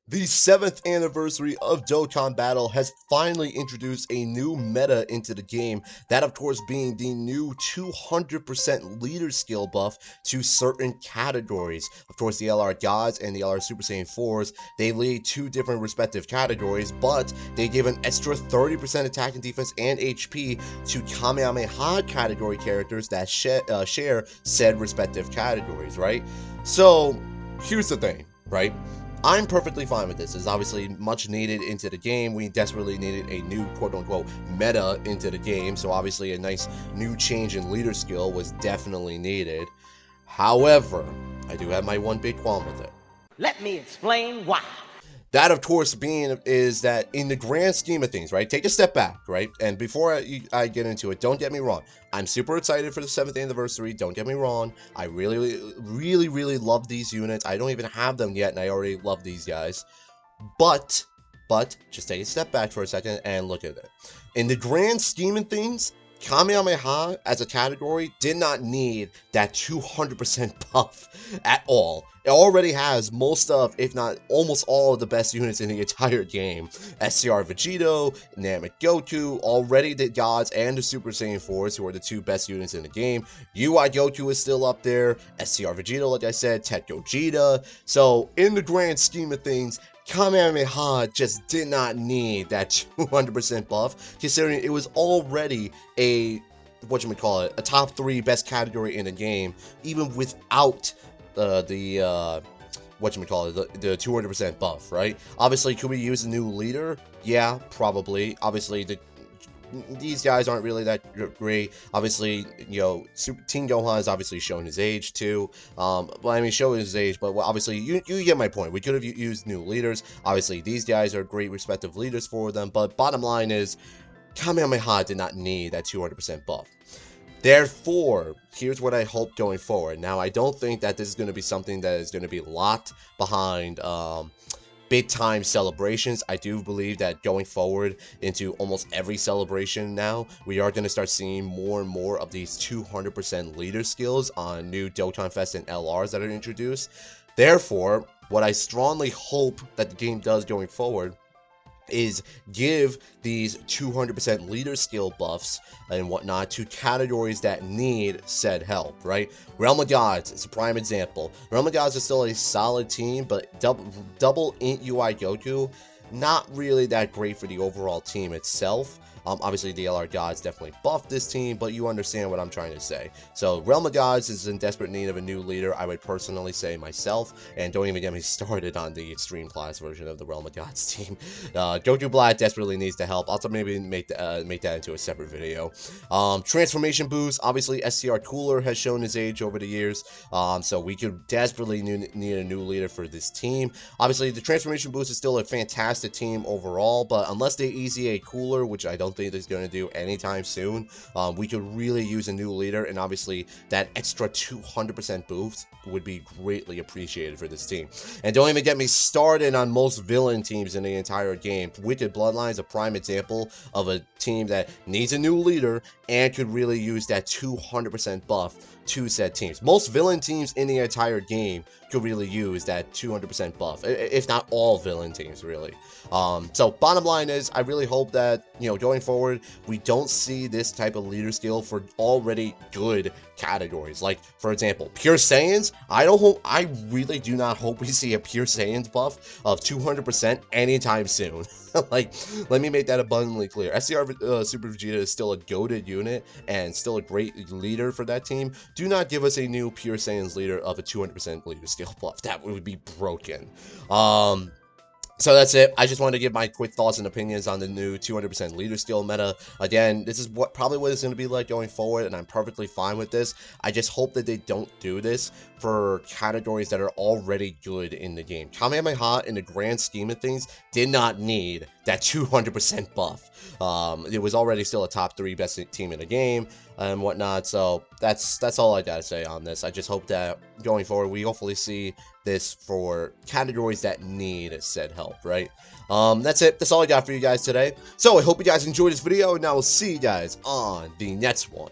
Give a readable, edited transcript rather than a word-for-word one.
The 7th anniversary of Dokkan Battle has finally introduced a new meta into the game, that of course being the new 200% leader skill buff to certain categories. Of course, the LR Gods and the LR Super Saiyan 4s, they lead two different respective categories, but they give an extra 30% attack and defense and HP to Kamehameha category characters that share said respective categories, right? So, here's the thing, right? I'm perfectly fine with this. It's obviously much needed into the game. We desperately needed a new quote-unquote meta into the game, so obviously a nice new change in leader skill was definitely needed. However, I do have my one big qualm with it. Let me explain why. That, of course, being is that in the grand scheme of things, right? Take a step back, right? And before I get into it, don't get me wrong. I'm super excited for the 7th anniversary. Don't get me wrong. I really love these units. I don't even have them yet, and I already love these guys. But just take a step back for a second and look at it. In the grand scheme of things, Kamehameha as a category did not need that 200% buff at all. It already has most of, if not almost all of the best units in the entire game. SCR Vegito, Namek Goku, already the Gods and the Super Saiyan 4s, who are the two best units in the game. UI Goku is still up there, SCR Vegito, like I said, Tet Gogeta. So, in the grand scheme of things, Kamehameha just did not need that 200% buff, considering it was already a top 3 best category in the game, even without the 200% buff, right? Obviously, could we use a new leader? Yeah, probably. Obviously, these guys aren't really that great. Obviously, you know, Team Gohan has obviously shown his age too. Well, I mean, showing his age, but obviously, you get my point. We could have used new leaders. Obviously, these guys are great respective leaders for them, but bottom line is, Kamehameha did not need that 200% buff. Therefore, here's what I hope going forward. Now, I don't think that this is going to be something that is going to be locked behind big time celebrations. I do believe that going forward into almost every celebration now, we are going to start seeing more and more of these 200% leader skills on new Dokkan Fest and LRs that are introduced. Therefore, what I strongly hope that the game does going forward is give these 200% leader skill buffs and whatnot to categories that need said help, right? Realm of Gods is a prime example. Realm of Gods is still a solid team, but double Int UI Goku, not really that great for the overall team itself. Obviously, the LR Gods definitely buffed this team, but you understand what I'm trying to say. So, Realm of Gods is in desperate need of a new leader, I would personally say myself, and don't even get me started on the Extreme Class version of the Realm of Gods team. Goku Black desperately needs the help. Also, maybe make that into a separate video. Transformation boost, obviously, SCR Cooler has shown his age over the years, so we could desperately need a new leader for this team. Obviously, the Transformation boost is still a fantastic team overall, but unless they easy a Cooler, which I don't think is going to do anytime soon, we could really use a new leader, and obviously that extra 200% boost would be greatly appreciated for this team. And don't even get me started on most villain teams in the entire game. Wicked Bloodline is a prime example of a team that needs a new leader and could really use that 200% buff to said teams. Most villain teams in the entire game could really use that 200% buff, if not all villain teams, really. So bottom line is, I really hope that, you know, going forward, we don't see this type of leader skill for already good categories. Like, for example, Pure Saiyans, I really do not hope we see a Pure Saiyans buff of 200% anytime soon. Like, let me make that abundantly clear. SCR Super Vegeta is still a goated unit and still a great leader for that team. Do not give us a new Pure Saiyans leader of a 200% leader skill buff. That would be broken. So that's it. I just wanted to give my quick thoughts and opinions on the new 200% leader skill meta. Again, this is probably what it's going to be like going forward, and I'm perfectly fine with this. I just hope that they don't do this for categories that are already good in the game. Kamehameha, in the grand scheme of things, did not need that 200% buff. It was already still a top 3 best team in the game and whatnot, so that's all I gotta say on this. I just hope that going forward we hopefully see this for categories that need said help, right? That's it. That's all I got for you guys today. So I hope you guys enjoyed this video, and I will see you guys on the next one.